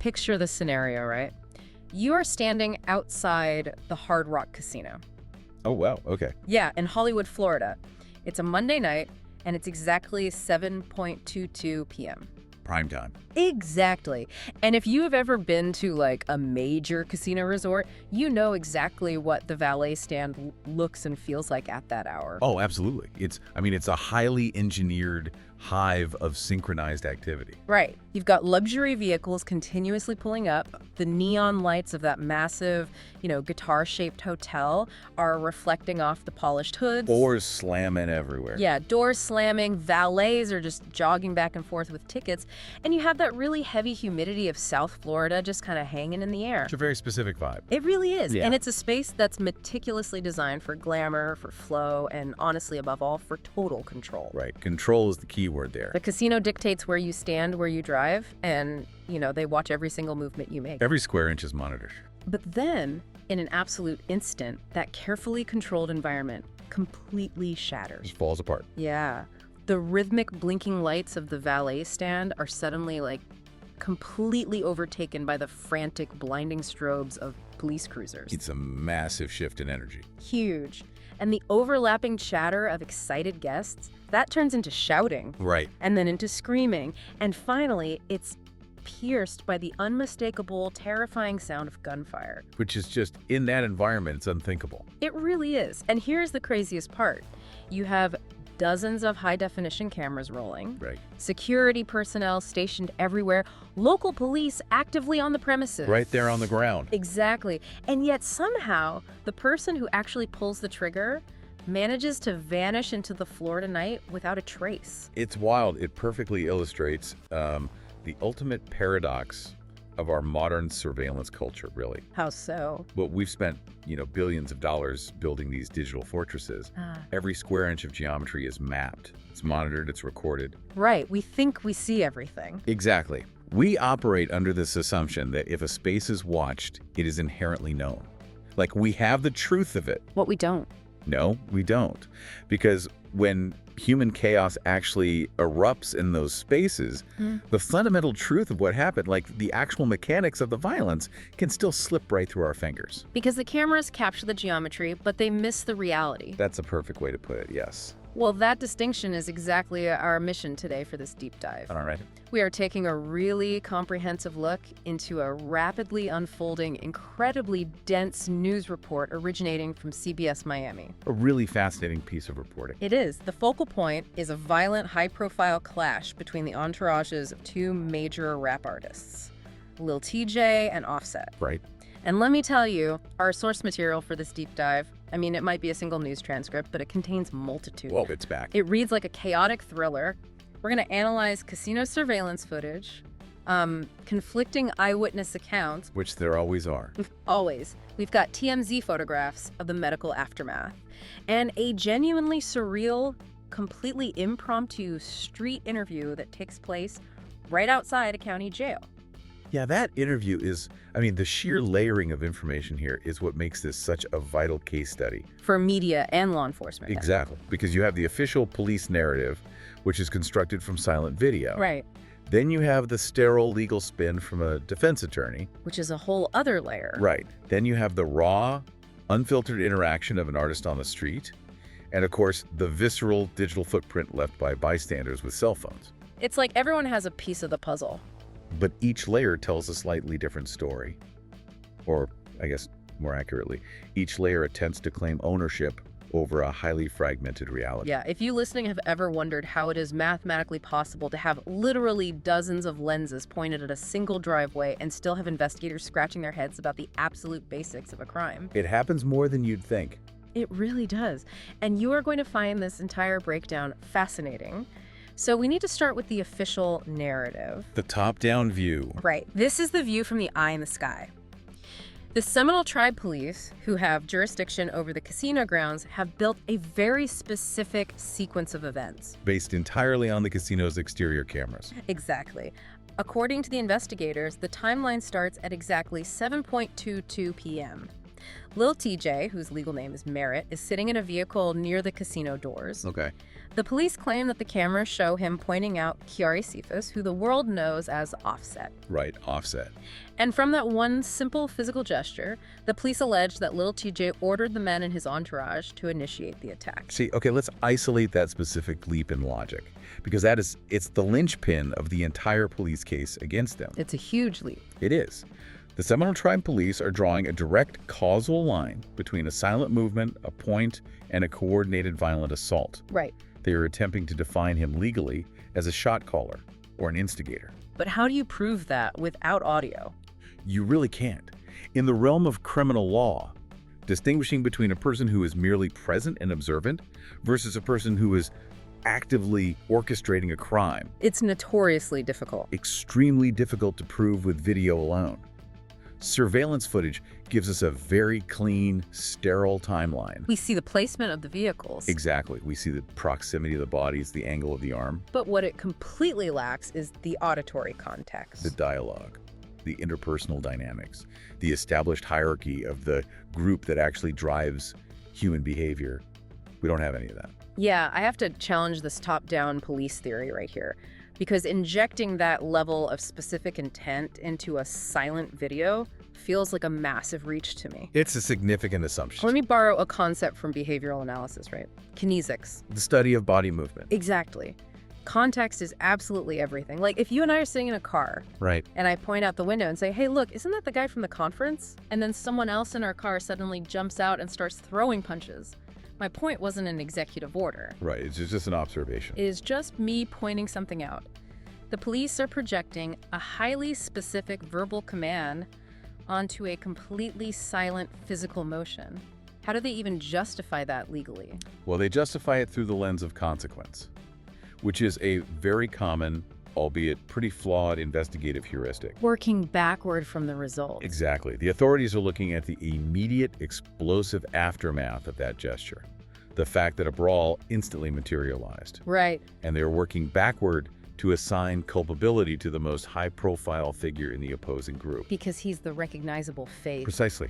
picture the scenario, right? You are standing outside the Hard Rock Casino. Oh, wow. Okay. Yeah, in Hollywood, Florida. It's a Monday night, and it's exactly 7:22 p.m. Prime time. Exactly. And if you have ever been to like a major casino resort, you know exactly what the valet stand looks and feels like at that hour. Oh, absolutely. It's a highly engineered hive of synchronized activity. Right. You've got luxury vehicles continuously pulling up. The neon lights of that massive, guitar-shaped hotel are reflecting off the polished hoods. Doors slamming everywhere. Yeah, doors slamming, valets are just jogging back and forth with tickets, and you have that really heavy humidity of South Florida just kind of hanging in the air. It's a very specific vibe. It really is. Yeah. And it's a space that's meticulously designed for glamour, for flow, and honestly, above all, for total control. Right. Control is the key word there. The casino dictates where you stand, where you drive, and, they watch every single movement you make. Every square inch is monitored. But then, in an absolute instant, that carefully controlled environment completely shatters. It falls apart. Yeah. The rhythmic blinking lights of the valet stand are suddenly, completely overtaken by the frantic, blinding strobes of police cruisers. It's a massive shift in energy. Huge. And the overlapping chatter of excited guests, that turns into shouting. Right. And then into screaming. And finally, it's pierced by the unmistakable, terrifying sound of gunfire. Which is just, in that environment, it's unthinkable. It really is. And here's the craziest part. You have dozens of high-definition cameras rolling, Right. security personnel stationed everywhere, local police actively on the premises. Right there on the ground. Exactly. And yet somehow, the person who actually pulls the trigger manages to vanish into the Florida night without a trace. It's wild. It perfectly illustrates the ultimate paradox of our modern surveillance culture, really. How so? Well, we've spent, billions of dollars building these digital fortresses. Every square inch of geometry is mapped. It's monitored, it's recorded. Right. We think we see everything. Exactly. We operate under this assumption that if a space is watched, it is inherently known. Like, we have the truth of it. What we don't. No, we don't. Because when human chaos actually erupts in those spaces, the fundamental truth of what happened, like the actual mechanics of the violence, can still slip right through our fingers. Because the cameras capture the geometry, but they miss the reality. That's a perfect way to put it, yes. Well, that distinction is exactly our mission today for this deep dive. All right. We are taking a really comprehensive look into a rapidly unfolding, incredibly dense news report originating from CBS Miami. A really fascinating piece of reporting. It is. The focal point is a violent, high-profile clash between the entourages of two major rap artists, Lil Tjay and Offset. Right. And let me tell you, our source material for this deep dive, it might be a single news transcript, but it contains multitude. Whoa, it's back. It reads like a chaotic thriller. We're going to analyze casino surveillance footage, conflicting eyewitness accounts. Which there always are. Always. We've got TMZ photographs of the medical aftermath, and a genuinely surreal, completely impromptu street interview that takes place right outside a county jail. Yeah, that interview is, the sheer layering of information here is what makes this such a vital case study. For media and law enforcement. Exactly, because you have the official police narrative, which is constructed from silent video. Right. Then you have the sterile legal spin from a defense attorney. Which is a whole other layer. Right. Then you have the raw, unfiltered interaction of an artist on the street. And of course, the visceral digital footprint left by bystanders with cell phones. It's like everyone has a piece of the puzzle. But each layer tells a slightly different story. Or, I guess more accurately, each layer attempts to claim ownership over a highly fragmented reality. Yeah, if you listening have ever wondered how it is mathematically possible to have literally dozens of lenses pointed at a single driveway and still have investigators scratching their heads about the absolute basics of a crime. It happens more than you'd think. It really does. And you are going to find this entire breakdown fascinating. So we need to start with the official narrative. The top-down view. Right. This is the view from the eye in the sky. The Seminole Tribe Police, who have jurisdiction over the casino grounds, have built a very specific sequence of events. Based entirely on the casino's exterior cameras. Exactly. According to the investigators, the timeline starts at exactly 7:22 p.m. Lil TJ, whose legal name is Merritt, is sitting in a vehicle near the casino doors. Okay. The police claim that the cameras show him pointing out Chiari Cephas, who the world knows as Offset. Right, Offset. And from that one simple physical gesture, the police allege that Lil TJ ordered the men in his entourage to initiate the attack. See, okay, let's isolate that specific leap in logic, because it's the linchpin of the entire police case against them. It's a huge leap. It is. The Seminole Tribe Police are drawing a direct causal line between a silent movement, a point, and a coordinated violent assault. Right. They are attempting to define him legally as a shot caller or an instigator. But how do you prove that without audio? You really can't. In the realm of criminal law, distinguishing between a person who is merely present and observant versus a person who is actively orchestrating a crime, It's notoriously difficult. extremely difficult to prove with video alone. Surveillance footage gives us a very clean, sterile timeline. We see the placement of the vehicles. Exactly. We see the proximity of the bodies, the angle of the arm, But what it completely lacks is the auditory context. the dialogue, the interpersonal dynamics, the established hierarchy of the group that actually drives human behavior. We don't have any of that. Yeah, I have to challenge this top-down police theory right here, because injecting that level of specific intent into a silent video feels like a massive reach to me. It's a significant assumption. Let me borrow a concept from behavioral analysis, right? Kinesics. The study of body movement. Exactly. Context is absolutely everything. Like, if you and I are sitting in a car, Right. and I point out the window and say, hey, look, isn't that the guy from the conference? And then someone else in our car suddenly jumps out and starts throwing punches. My point wasn't an executive order. Right. It's just an observation. It is just me pointing something out. The police are projecting a highly specific verbal command onto a completely silent physical motion. How do they even justify that legally? Well, they justify it through the lens of consequence, which is a very common, albeit pretty flawed, investigative heuristic. Working backward from the result. Exactly. The authorities are looking at the immediate explosive aftermath of that gesture, the fact that a brawl instantly materialized. Right. And they're working backward to assign culpability to the most high-profile figure in the opposing group. Because he's the recognizable face. Precisely.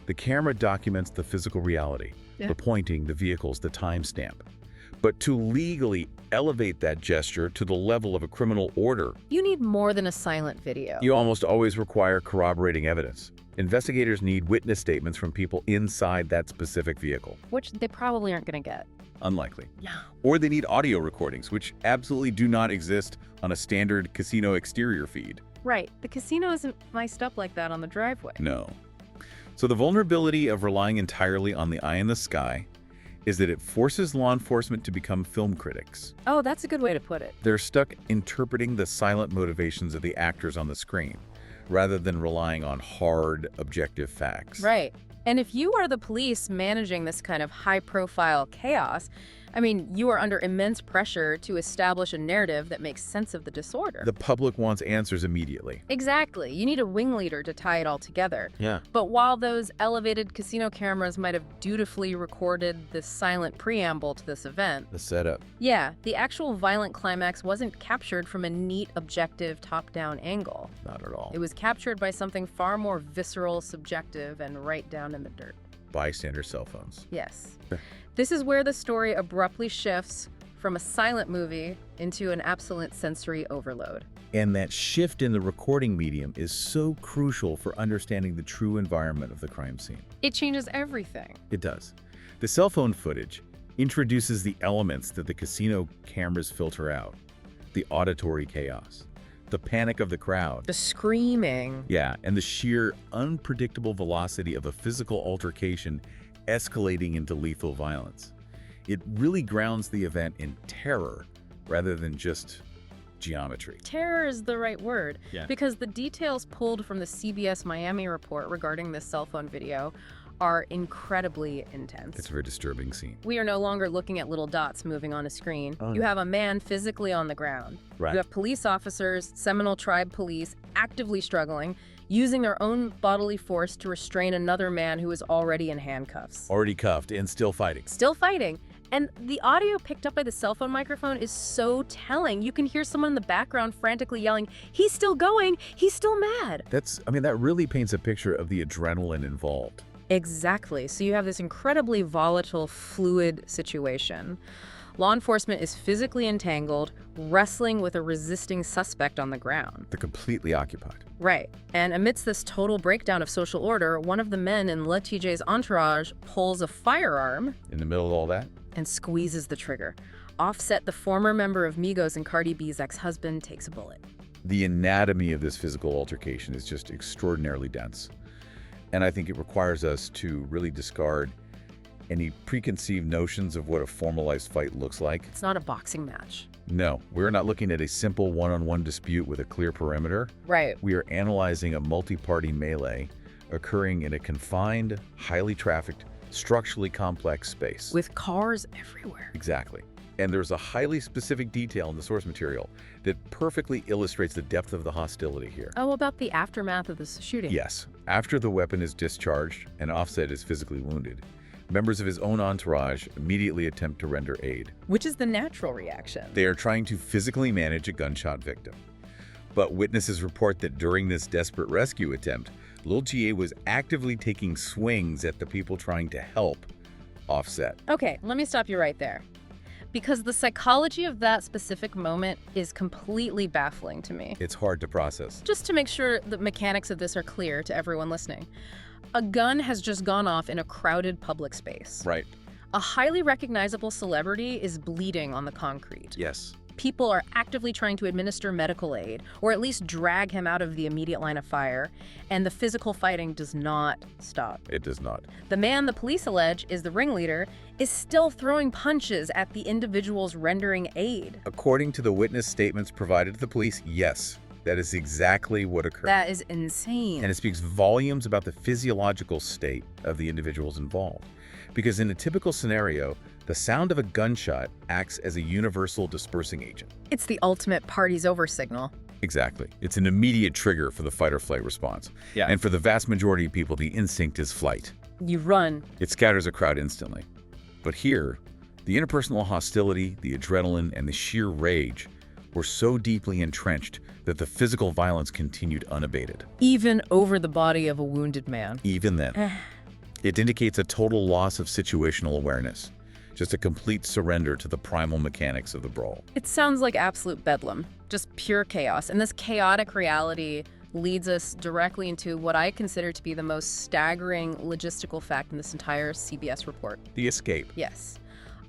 The camera documents the physical reality, the pointing, the vehicles, the timestamp. But to legally elevate that gesture to the level of a criminal order, You need more than a silent video. you almost always require corroborating evidence. Investigators need witness statements from people inside that specific vehicle. Which they probably aren't going to get. Unlikely. No. Or they need audio recordings, which absolutely do not exist on a standard casino exterior feed. Right. The casino isn't mic'd up like that on the driveway. No. So the vulnerability of relying entirely on the eye in the sky is that it forces law enforcement to become film critics. Oh, that's a good way to put it. They're stuck interpreting the silent motivations of the actors on the screen, rather than relying on hard, objective facts. Right. And if you are the police managing this kind of high-profile chaos, I mean, you are under immense pressure to establish a narrative that makes sense of the disorder. The public wants answers immediately. Exactly. You need a ringleader to tie it all together. Yeah. But while those elevated casino cameras might have dutifully recorded this silent preamble to this event, The setup. yeah, the actual violent climax wasn't captured from a neat, objective, top-down angle. Not at all. It was captured by something far more visceral, subjective, and right down in the dirt. Bystander cell phones. Yes. This is where the story abruptly shifts from a silent movie into an absolute sensory overload. And that shift in the recording medium is so crucial for understanding the true environment of the crime scene. It changes everything. It does. The cell phone footage introduces the elements that the casino cameras filter out. The auditory chaos, the panic of the crowd. The screaming. Yeah, and the sheer unpredictable velocity of a physical altercation escalating into lethal violence. It really grounds the event in terror rather than just geometry. Terror is the right word, Yeah. because the details pulled from the CBS Miami report regarding this cell phone video are incredibly intense. It's a very disturbing scene. We are no longer looking at little dots moving on a screen. Oh, You no. have a man physically on the ground. Right. You have police officers, Seminole Tribe police, actively struggling, using their own bodily force to restrain another man who is already in handcuffs. Already cuffed and still fighting. Still fighting. And the audio picked up by the cell phone microphone is so telling. You can hear someone in the background frantically yelling, "He's still going! He's still mad!" That really paints a picture of the adrenaline involved. Exactly. So you have this incredibly volatile, fluid situation. Law enforcement is physically entangled, wrestling with a resisting suspect on the ground. They're completely occupied. Right. And amidst this total breakdown of social order, one of the men in Tjay's entourage pulls a firearm In the middle of all that, and squeezes the trigger. Offset, the former member of Migos and Cardi B's ex-husband, takes a bullet. the anatomy of this physical altercation is just extraordinarily dense. And I think it requires us to really discard any preconceived notions of what a formalized fight looks like. It's not a boxing match. No, we're not looking at a simple one-on-one dispute with a clear perimeter. Right. We are analyzing a multi-party melee occurring in a confined, highly trafficked, structurally complex space. With cars everywhere. Exactly. And there's a highly specific detail in the source material that perfectly illustrates the depth of the hostility here. Oh, about the aftermath of this shooting. Yes. After the weapon is discharged and Offset is physically wounded, members of his own entourage immediately attempt to render aid. Which is the natural reaction. They are trying to physically manage a gunshot victim. But witnesses report that during this desperate rescue attempt, Lil Tjay was actively taking swings at the people trying to help Offset. Okay, let me stop you right there. Because the psychology of that specific moment is completely baffling to me. It's hard to process. Just to make sure the mechanics of this are clear to everyone listening. A gun has just gone off in a crowded public space. Right. A highly recognizable celebrity is bleeding on the concrete. Yes. People are actively trying to administer medical aid, or at least drag him out of the immediate line of fire, and the physical fighting does not stop. It does not. The man the police allege is the ringleader is still throwing punches at the individuals rendering aid. According to the witness statements provided to the police, yes, that is exactly what occurred. That is insane. And it speaks volumes about the physiological state of the individuals involved. Because in a typical scenario, the sound of a gunshot acts as a universal dispersing agent. It's the ultimate party's over signal. Exactly. It's an immediate trigger for the fight or flight response. Yeah. And for the vast majority of people, the instinct is flight. You run. It scatters a crowd instantly. But here, the interpersonal hostility, the adrenaline, and the sheer rage were so deeply entrenched that the physical violence continued unabated. Even over the body of a wounded man. Even then. It indicates a total loss of situational awareness. Just a complete surrender to the primal mechanics of the brawl. It sounds like absolute bedlam, just pure chaos. And this chaotic reality leads us directly into what I consider to be the most staggering logistical fact in this entire CBS report. The escape. Yes.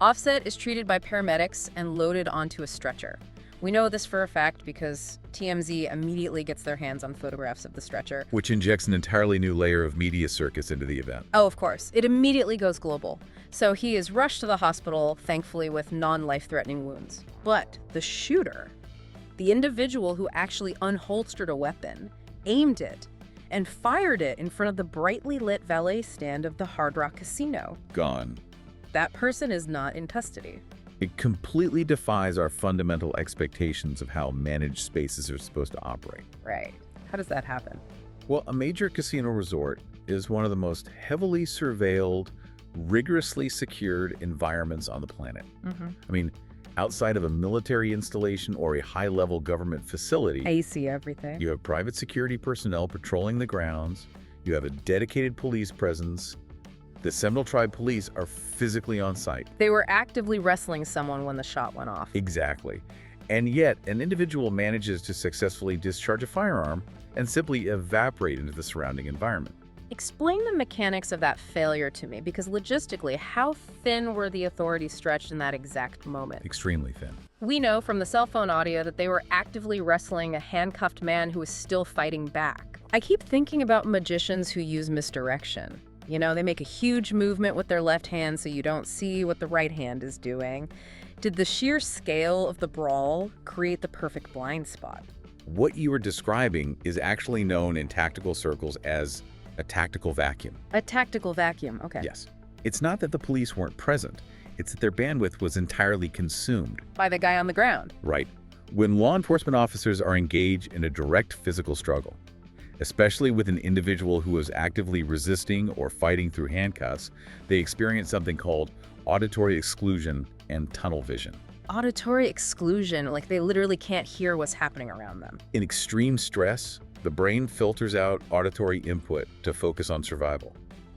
Offset is treated by paramedics and loaded onto a stretcher. We know this for a fact because TMZ immediately gets their hands on photographs of the stretcher. Which injects an entirely new layer of media circus into the event. Oh, of course. It immediately goes global. So he is rushed to the hospital, thankfully with non-life-threatening wounds. But the shooter, the individual who actually unholstered a weapon, aimed it, and fired it in front of the brightly lit valet stand of the Hard Rock Casino. Gone. That person is not in custody. It completely defies our fundamental expectations of how managed spaces are supposed to operate. Right. How does that happen? Well, a major casino resort is one of the most heavily surveilled, rigorously secured environments on the planet. I mean, outside of a military installation or a high-level government facility, I see everything. you have private security personnel patrolling the grounds, you have a dedicated police presence. The Seminole Tribe Police are physically on site. They were actively wrestling someone when the shot went off. Exactly. And yet, an individual manages to successfully discharge a firearm and simply evaporate into the surrounding environment. Explain the mechanics of that failure to me, because logistically, how thin were the authorities stretched in that exact moment? Extremely thin. We know from the cell phone audio that they were actively wrestling a handcuffed man who was still fighting back. I keep thinking about magicians who use misdirection. You know, they make a huge movement with their left hand so you don't see what the right hand is doing. Did the sheer scale of the brawl create the perfect blind spot? What you are describing is actually known in tactical circles as a tactical vacuum. A tactical vacuum, okay. Yes. It's not that the police weren't present. It's that their bandwidth was entirely consumed. By the guy on the ground. Right. When law enforcement officers are engaged in a direct physical struggle, especially with an individual who is actively resisting or fighting through handcuffs, they experience something called auditory exclusion and tunnel vision. Auditory exclusion, like they literally can't hear what's happening around them. In extreme stress, the brain filters out auditory input to focus on survival.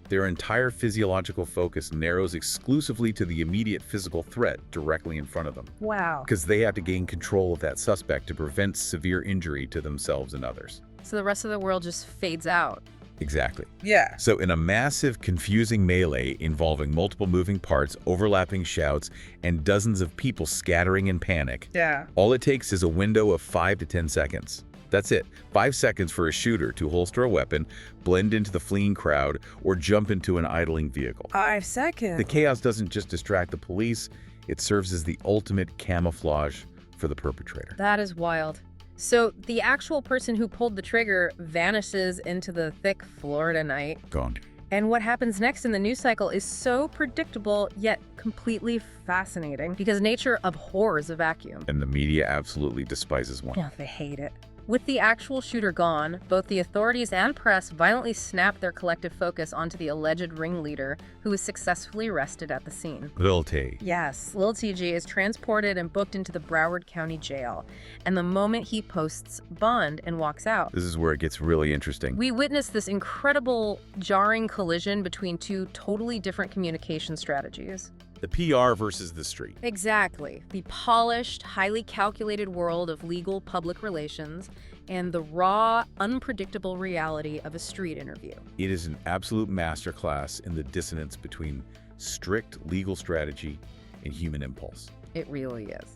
Their entire physiological focus narrows exclusively to the immediate physical threat directly in front of them. Wow. Because they have to gain control of that suspect to prevent severe injury to themselves and others. So the rest of the world just fades out. Exactly. Yeah. So in a massive, confusing melee involving multiple moving parts, overlapping shouts, and dozens of people scattering in panic, Yeah. all it takes is a window of 5 to 10 seconds. That's it. 5 seconds for a shooter to holster a weapon, blend into the fleeing crowd, or jump into an idling vehicle. 5 seconds. The chaos doesn't just distract the police, it serves as the ultimate camouflage for the perpetrator. That is wild. So the actual person who pulled the trigger vanishes into the thick Florida night. Gone. And what happens next in the news cycle is so predictable, yet completely fascinating, because nature abhors a vacuum. And the media absolutely despises one. Yeah, they hate it. With the actual shooter gone, both the authorities and press violently snap their collective focus onto the alleged ringleader, who was successfully arrested at the scene. Lil Tjay. Yes, Lil Tjay is transported and booked into the Broward County Jail, and the moment he posts bond and walks out, This is where it gets really interesting. we witness this incredible, jarring collision between two totally different communication strategies. The PR versus the street. Exactly. The polished, highly calculated world of legal public relations and the raw, unpredictable reality of a street interview. It is an absolute masterclass in the dissonance between strict legal strategy and human impulse. It really is.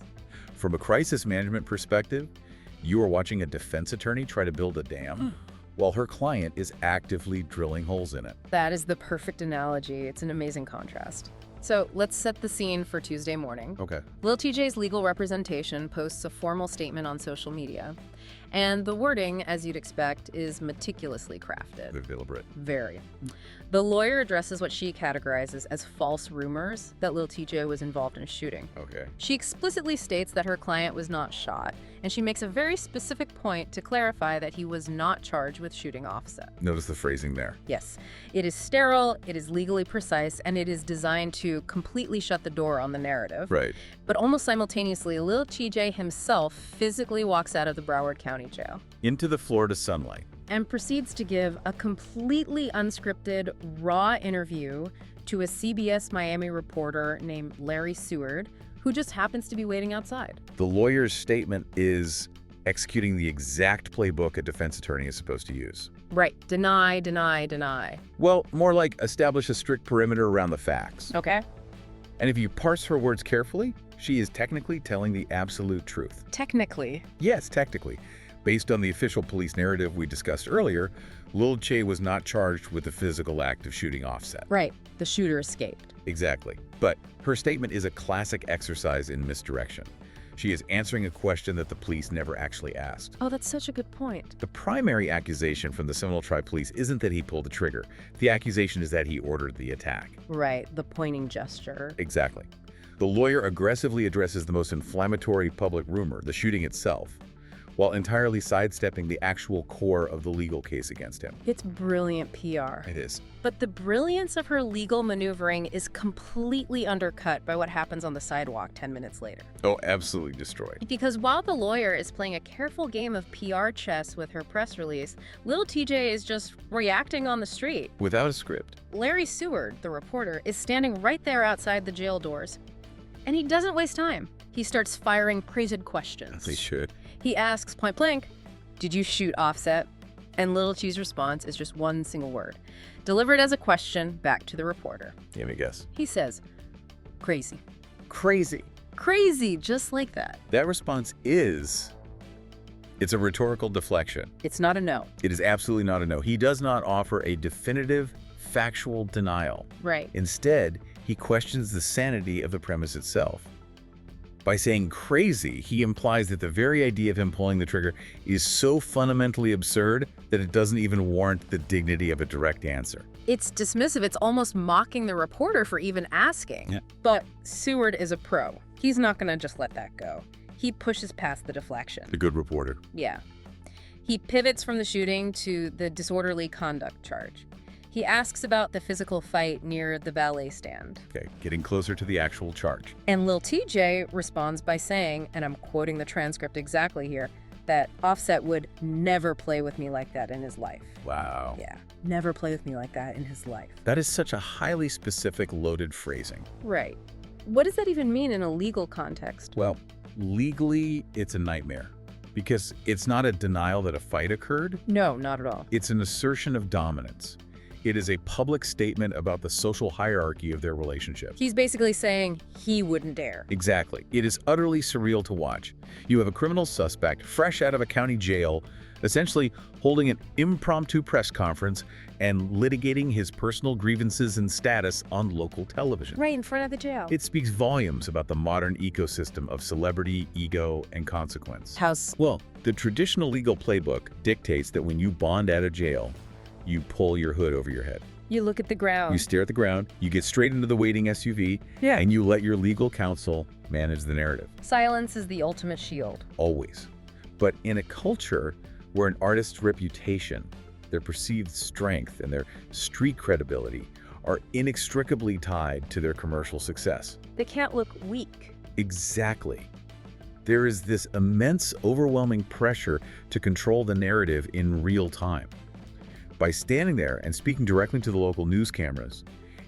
From a crisis management perspective, you are watching a defense attorney try to build a dam while her client is actively drilling holes in it. That is the perfect analogy. It's an amazing contrast. So let's set the scene for Tuesday morning. Okay. Lil Tjay's legal representation posts a formal statement on social media. And the wording, as you'd expect, is meticulously crafted. Deliberate. Very. The lawyer addresses what she categorizes as false rumors that Lil Tjay was involved in a shooting. Okay. She explicitly states that her client was not shot, and she makes a very specific point to clarify that he was not charged with shooting Offset. Notice the phrasing there. Yes, it is sterile, it is legally precise, and it is designed to completely shut the door on the narrative. Right. But almost simultaneously, Lil Tjay himself physically walks out of the Broward County Jail Into the Florida sunlight. and proceeds to give a completely unscripted, raw interview to a CBS Miami reporter named Larry Seward, who just happens to be waiting outside. The lawyer's statement is executing the exact playbook a defense attorney is supposed to use. Right. Deny, deny, deny. Well, more like establish a strict perimeter around the facts. Okay? And if you parse her words carefully, she is technically telling the absolute truth. Technically. Yes, technically. Based on the official police narrative we discussed earlier, Lil Tjay was not charged with the physical act of shooting Offset. Right. The shooter escaped. Exactly. But her statement is a classic exercise in misdirection. She is answering a question that the police never actually asked. Oh, that's such a good point. The primary accusation from the Seminole Tribe Police isn't that he pulled the trigger. The accusation is that he ordered the attack. Right. The pointing gesture. Exactly. The lawyer aggressively addresses the most inflammatory public rumor, the shooting itself, while entirely sidestepping the actual core of the legal case against him. It's brilliant PR. It is. But the brilliance of her legal maneuvering is completely undercut by what happens on the sidewalk 10 minutes later. Oh, absolutely destroyed. Because while the lawyer is playing a careful game of PR chess with her press release, Lil Tjay is just reacting on the street. Without a script. Larry Seward, the reporter, is standing right there outside the jail doors. And he doesn't waste time. He starts firing crazy questions. They should. He asks point blank, "Did you shoot Offset?" And Lil Tjay's response is just one single word, delivered as a question back to the reporter. Give me a guess. He says, "Crazy." Crazy. Crazy, just like that. That response is... It's a rhetorical deflection. It's not a no. It is absolutely not a no. He does not offer a definitive, factual denial. Right. Instead, he questions the sanity of the premise itself. By saying crazy, he implies that the very idea of him pulling the trigger is so fundamentally absurd that it doesn't even warrant the dignity of a direct answer. It's dismissive. It's almost mocking the reporter for even asking. Yeah. But Seward is a pro. He's not going to just let that go. He pushes past the deflection. The good reporter. Yeah. He pivots from the shooting to the disorderly conduct charge. He asks about the physical fight near the valet stand. Okay, getting closer to the actual charge. And Lil Tjay responds by saying, and I'm quoting the transcript exactly here, that Offset would never play with me like that in his life. Wow. Yeah, never play with me like that in his life. That is such a highly specific, loaded phrasing. Right. What does that even mean in a legal context? Well, legally, it's a nightmare. Because it's not a denial that a fight occurred. No, not at all. It's an assertion of dominance. It is a public statement about the social hierarchy of their relationships. He's basically saying he wouldn't dare. Exactly. It is utterly surreal to watch. You have a criminal suspect fresh out of a county jail, essentially holding an impromptu press conference and litigating his personal grievances and status on local television. Right in front of the jail. It speaks volumes about the modern ecosystem of celebrity, ego, and consequence. Well, the traditional legal playbook dictates that when you bond out of jail, you pull your hood over your head. You look at the ground. You stare at the ground, you get straight into the waiting SUV, Yeah. and you let your legal counsel manage the narrative. Silence is the ultimate shield. Always. But in a culture where an artist's reputation, their perceived strength, and their street credibility are inextricably tied to their commercial success. They can't look weak. Exactly. There is this immense, overwhelming pressure to control the narrative in real time. By standing there and speaking directly to the local news cameras,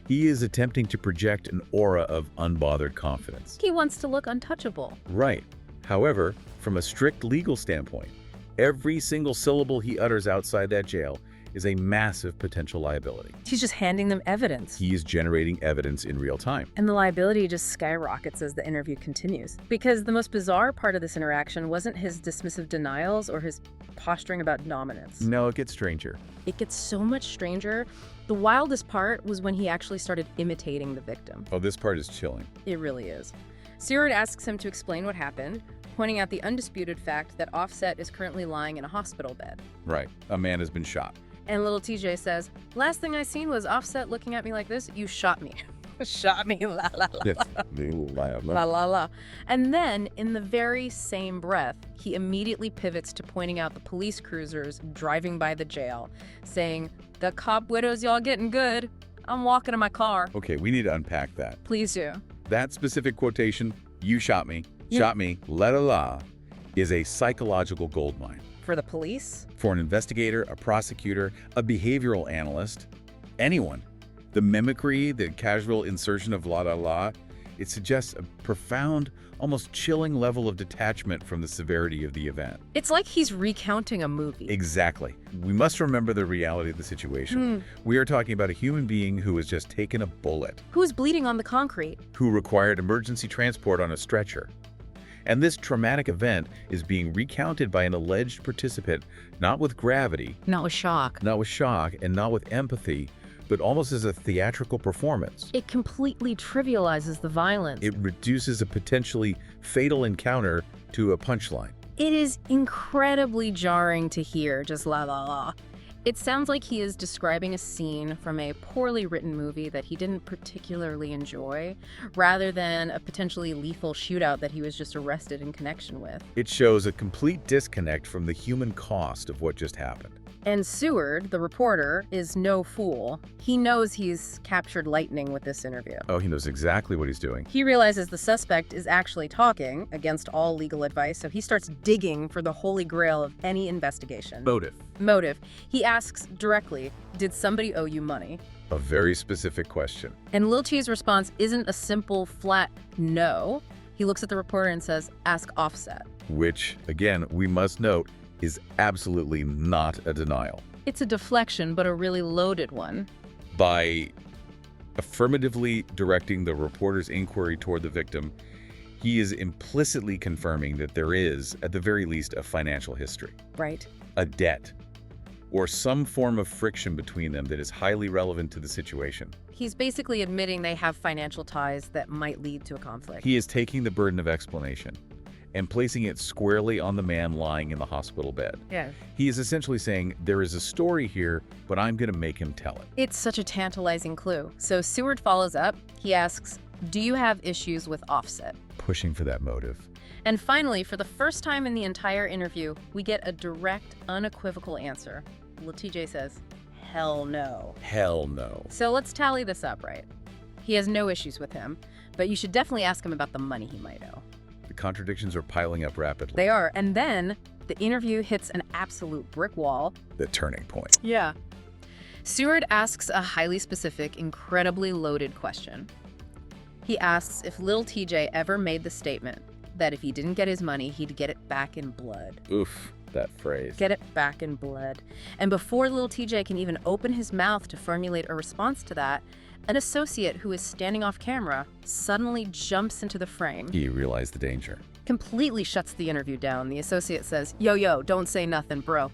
he is attempting to project an aura of unbothered confidence. He wants to look untouchable. Right. However, from a strict legal standpoint, every single syllable he utters outside that jail is a massive potential liability. He's just handing them evidence. He is generating evidence in real time. And the liability just skyrockets as the interview continues. Because the most bizarre part of this interaction wasn't his dismissive denials or his posturing about dominance. No, it gets stranger. It gets so much stranger. The wildest part was when he actually started imitating the victim. Oh, this part is chilling. It really is. Seward asks him to explain what happened, pointing out the undisputed fact that Offset is currently lying in a hospital bed. Right. A man has been shot. And little Tjay says, last thing I seen was Offset looking at me like this. You shot me. Shot me. La la la. La la la. And then, in the very same breath, he immediately pivots to pointing out the police cruisers driving by the jail, saying, the cop widows y'all getting good. I'm walking to my car. Okay, we need to unpack that. Please do. That specific quotation, you shot me, la la la, is a psychological goldmine. For the police? For an investigator, a prosecutor, a behavioral analyst, anyone. The mimicry, the casual insertion of la la la, it suggests a profound, almost chilling level of detachment from the severity of the event. It's like he's recounting a movie. Exactly. We must remember the reality of the situation. We are talking about a human being who has just taken a bullet. Who's bleeding on the concrete? Who required emergency transport on a stretcher. And this traumatic event is being recounted by an alleged participant, not with gravity, Not with shock. and not with empathy, but almost as a theatrical performance. It completely trivializes the violence. It reduces a potentially fatal encounter to a punchline. It is incredibly jarring to hear just la la la. It sounds like he is describing a scene from a poorly written movie that he didn't particularly enjoy, rather than a potentially lethal shootout that he was just arrested in connection with. It shows a complete disconnect from the human cost of what just happened. And Seward, the reporter, is no fool. He knows he's captured lightning with this interview. Oh, he knows exactly what he's doing. He realizes the suspect is actually talking against all legal advice, so he starts digging for the holy grail of any investigation. Motive. He asks directly, did somebody owe you money? A very specific question. And Lil Tjay's response isn't a simple, flat no. He looks at the reporter and says, ask Offset. Which, again, we must note, is absolutely not a denial. It's a deflection, but a really loaded one. By affirmatively directing the reporter's inquiry toward the victim, he is implicitly confirming that there is, at the very least, a financial history. Right. A debt, or some form of friction between them that is highly relevant to the situation. He's basically admitting they have financial ties that might lead to a conflict. He is taking the burden of explanation and placing it squarely on the man lying in the hospital bed. Yeah. He is essentially saying, there is a story here, but I'm going to make him tell it. It's such a tantalizing clue. So Seward follows up. He asks, do you have issues with Offset? Pushing for that motive. And finally, for the first time in the entire interview, we get a direct, unequivocal answer. Lil Tjay says, hell no. Hell no. So let's tally this up, right? He has no issues with him, but you should definitely ask him about the money he might owe. The contradictions are piling up rapidly. They are. And then The interview hits an absolute brick wall. The turning point. Yeah. Stewart asks a highly specific, incredibly loaded question. He asks if Lil Tjay ever made the statement that if he didn't get his money, he'd get it back in blood. Oof, that phrase. Get it back in blood. And before Lil Tjay can even open his mouth to formulate a response to that, an associate who is standing off camera suddenly jumps into the frame. He realized the danger. Completely shuts the interview down. The associate says, yo, don't say nothing, bro.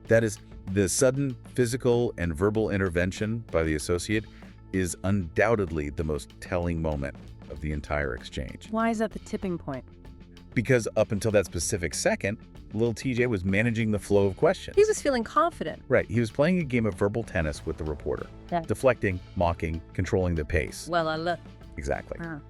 That is, the sudden physical and verbal intervention by the associate is undoubtedly the most telling moment of the entire exchange. Why is that the tipping point? Because up until that specific second, Lil Tjay was managing the flow of questions. He was feeling confident. Right, he was playing a game of verbal tennis with the reporter. Yeah. Deflecting, mocking, controlling the pace. Well, look. Exactly. Ah.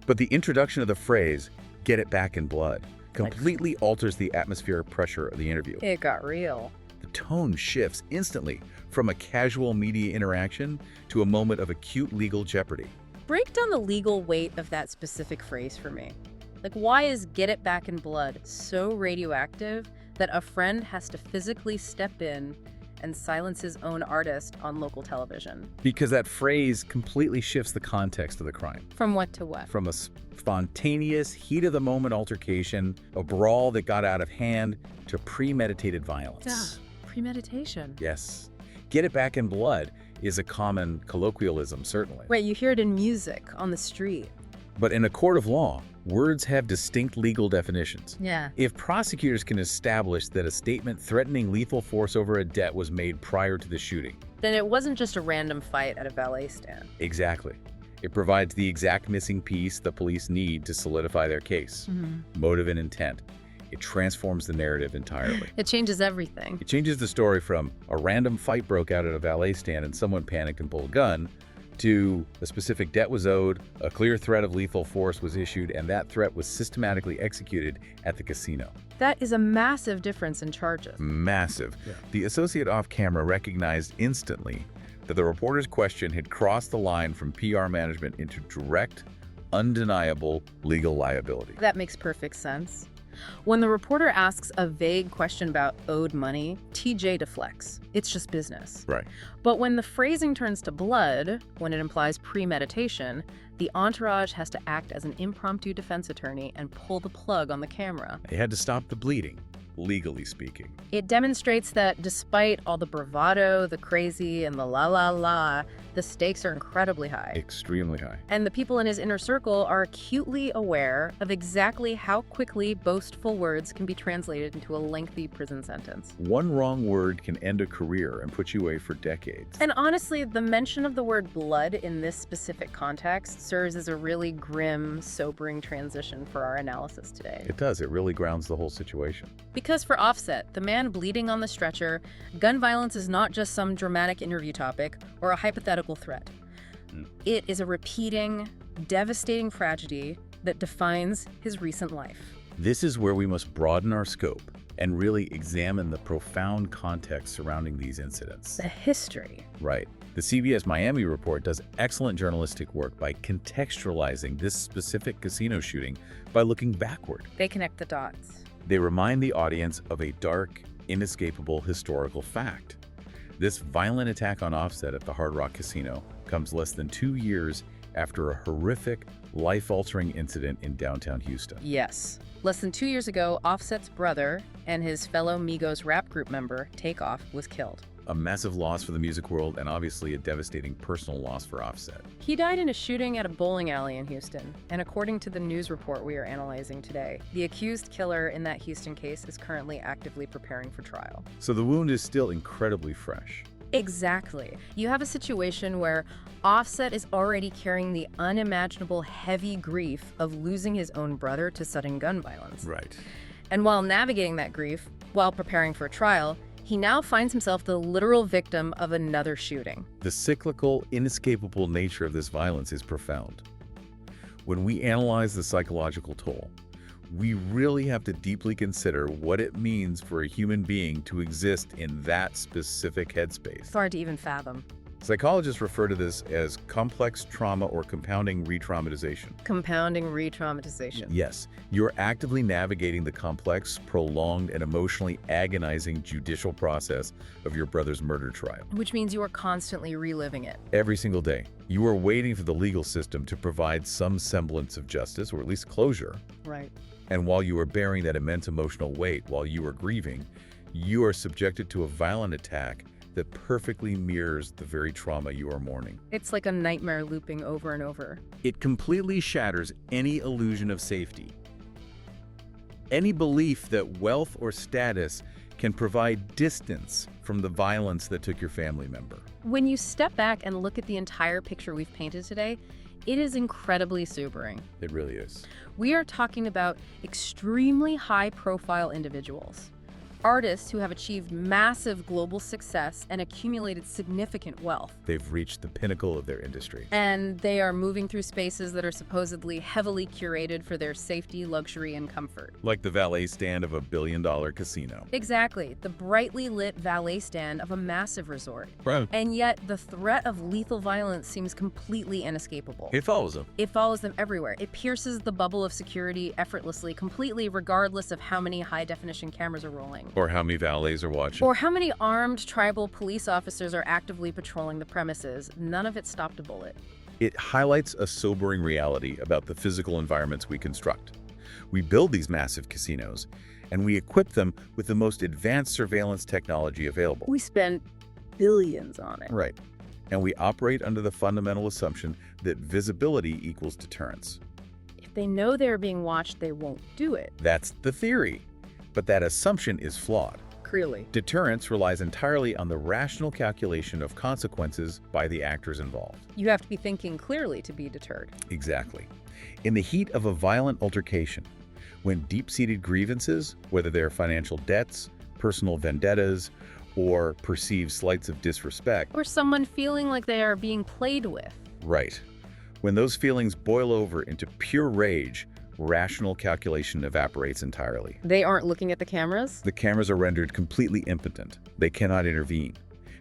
But the introduction of the phrase, get it back in blood, completely alters the atmospheric pressure of the interview. It got real. The tone shifts instantly from a casual media interaction to a moment of acute legal jeopardy. Break down the legal weight of that specific phrase for me. Like, why is get it back in blood so radioactive that a friend has to physically step in and silence his own artist on local television? Because that phrase completely shifts the context of the crime. From what to what? From a spontaneous, heat-of-the-moment altercation, a brawl that got out of hand, to premeditated violence. Premeditation. Yes. Get it back in blood is a common colloquialism, certainly. Right, you hear it in music, on the street. But in a court of law, words have distinct legal definitions. Yeah. If prosecutors can establish that a statement threatening lethal force over a debt was made prior to the shooting. Then it wasn't just a random fight at a valet stand. Exactly. It provides the exact missing piece the police need to solidify their case. Motive and intent. It transforms the narrative entirely. It changes everything. It changes the story from a random fight broke out at a valet stand and someone panicked and pulled a gun, to a specific debt was owed, a clear threat of lethal force was issued, and that threat was systematically executed at the casino. That is a massive difference in charges. Massive. Yeah. The associate off camera recognized instantly that the reporter's question had crossed the line from PR management into direct, undeniable legal liability. That makes perfect sense. When the reporter asks a vague question about owed money, Tjay deflects. It's just business. Right. But when the phrasing turns to blood, when it implies premeditation, the entourage has to act as an impromptu defense attorney and pull the plug on the camera. They had to stop the bleeding, legally speaking. It demonstrates that despite all the bravado, the crazy, and the la, the stakes are incredibly high. Extremely high. And the people in his inner circle are acutely aware of exactly how quickly boastful words can be translated into a lengthy prison sentence. One wrong word can end a career and put you away for decades. And honestly, the mention of the word blood in this specific context serves as a really grim, sobering transition for our analysis today. It does. It really grounds the whole situation. Because for Offset, the man bleeding on the stretcher, gun violence is not just some dramatic interview topic or a hypothetical threat. It is a repeating, devastating tragedy that defines his recent life. This is where we must broaden our scope and really examine the profound context surrounding these incidents. The history. Right. The CBS Miami report does excellent journalistic work by contextualizing this specific casino shooting by looking backward. They connect the dots. They remind the audience of a dark, inescapable historical fact. This violent attack on Offset at the Hard Rock Casino comes less than 2 years after a horrific, life-altering incident in downtown Houston. Yes. Less than 2 years ago, Offset's brother and his fellow Migos rap group member, Takeoff, was killed. A massive loss for the music world and obviously a devastating personal loss for Offset. He died in a shooting at a bowling alley in Houston, and according to the news report we are analyzing today, the accused killer in that Houston case is currently actively preparing for trial. So the wound is still incredibly fresh. Exactly. You have a situation where Offset is already carrying the unimaginable heavy grief of losing his own brother to sudden gun violence. Right. And while navigating that grief, while preparing for a trial, he now finds himself the literal victim of another shooting. The cyclical, inescapable nature of this violence is profound. When we analyze the psychological toll, we really have to deeply consider what it means for a human being to exist in that specific headspace. It's hard to even fathom. Psychologists refer to this as complex trauma or compounding re-traumatization. Compounding re-traumatization. Yes, you're actively navigating the complex, prolonged, and emotionally agonizing judicial process of your brother's murder trial. Which means you are constantly reliving it. Every single day, you are waiting for the legal system to provide some semblance of justice, or at least closure. Right. And while you are bearing that immense emotional weight while you are grieving, you are subjected to a violent attack that perfectly mirrors the very trauma you are mourning. It's like a nightmare looping over and over. It completely shatters any illusion of safety. Any belief that wealth or status can provide distance from the violence that took your family member. When you step back and look at the entire picture we've painted today, it is incredibly sobering. It really is. We are talking about extremely high-profile individuals. Artists who have achieved massive global success and accumulated significant wealth. They've reached the pinnacle of their industry. And they are moving through spaces that are supposedly heavily curated for their safety, luxury, and comfort. Like the valet stand of a billion-dollar casino. Exactly. The brightly lit valet stand of a massive resort. Right. And yet, the threat of lethal violence seems completely inescapable. It follows them. It follows them everywhere. It pierces the bubble of security effortlessly, completely, regardless of how many high-definition cameras are rolling. Or how many valets are watching. Or how many armed tribal police officers are actively patrolling the premises. None of it stopped a bullet. It highlights a sobering reality about the physical environments we construct. We build these massive casinos, and we equip them with the most advanced surveillance technology available. We spend billions on it. Right. And we operate under the fundamental assumption that visibility equals deterrence. If they know they're being watched, they won't do it. That's the theory. But that assumption is flawed. Clearly. Deterrence relies entirely on the rational calculation of consequences by the actors involved. You have to be thinking clearly to be deterred. Exactly. In the heat of a violent altercation, when deep-seated grievances, whether they're financial debts, personal vendettas, or perceived slights of disrespect, Or someone feeling like they are being played with. right, when those feelings boil over into pure rage, rational calculation evaporates entirely. They aren't looking at the cameras? The cameras are rendered completely impotent. They cannot intervene.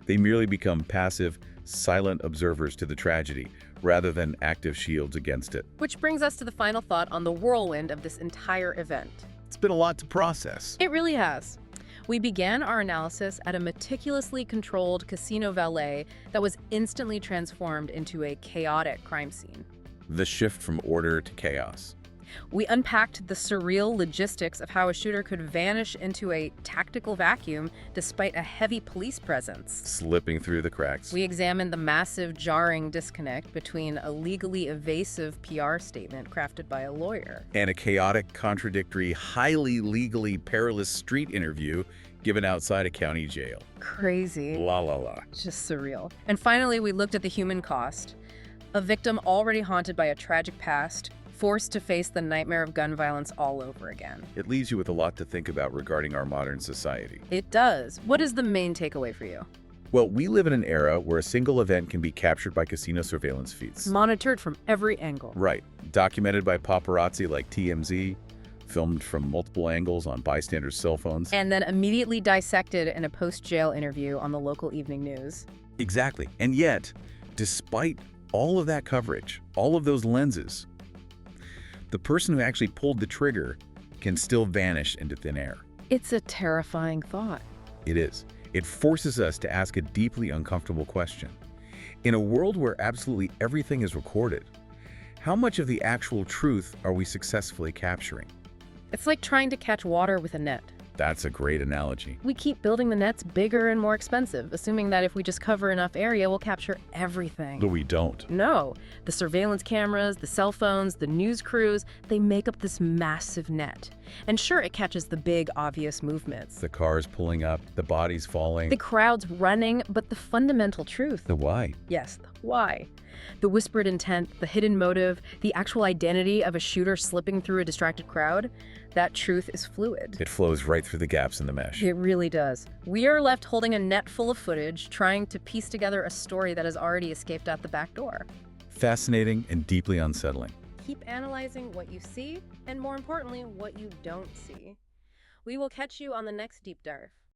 They merely become passive, silent observers to the tragedy, rather than active shields against it. Which brings us to the final thought on the whirlwind of this entire event. It's been a lot to process. It really has. We began our analysis at a meticulously controlled casino valet that was instantly transformed into a chaotic crime scene. The shift from order to chaos. We unpacked the surreal logistics of how a shooter could vanish into a tactical vacuum despite a heavy police presence. Slipping through the cracks. We examined the massive, jarring disconnect between a legally evasive PR statement crafted by a lawyer and a chaotic, contradictory, highly legally perilous street interview given outside a county jail. Crazy. La la la. Just surreal. And finally, we looked at the human cost. A victim already haunted by a tragic past, forced to face the nightmare of gun violence all over again. It leaves you with a lot to think about regarding our modern society. It does. What is the main takeaway for you? Well, we live in an era where a single event can be captured by casino surveillance feeds. Monitored from every angle. Right. Documented by paparazzi like TMZ, filmed from multiple angles on bystanders' cell phones. And then immediately dissected in a post-jail interview on the local evening news. Exactly. And yet, despite all of that coverage, all of those lenses, the person who actually pulled the trigger can still vanish into thin air. It's a terrifying thought. It is. It forces us to ask a deeply uncomfortable question. In a world where absolutely everything is recorded, how much of the actual truth are we successfully capturing? It's like trying to catch water with a net. That's a great analogy. We keep building the nets bigger and more expensive, assuming that if we just cover enough area, we'll capture everything. But we don't. No. The surveillance cameras, the cell phones, the news crews, they make up this massive net. And sure, it catches the big, obvious movements. The cars pulling up, the bodies falling. The crowds running, but the fundamental truth. The why. Yes, the why. The whispered intent, the hidden motive, the actual identity of a shooter slipping through a distracted crowd, that truth is fluid. It flows right through the gaps in the mesh. It really does. We are left holding a net full of footage, trying to piece together a story that has already escaped out the back door. Fascinating and deeply unsettling. Keep analyzing what you see, and more importantly, what you don't see. We will catch you on the next Deep Dive.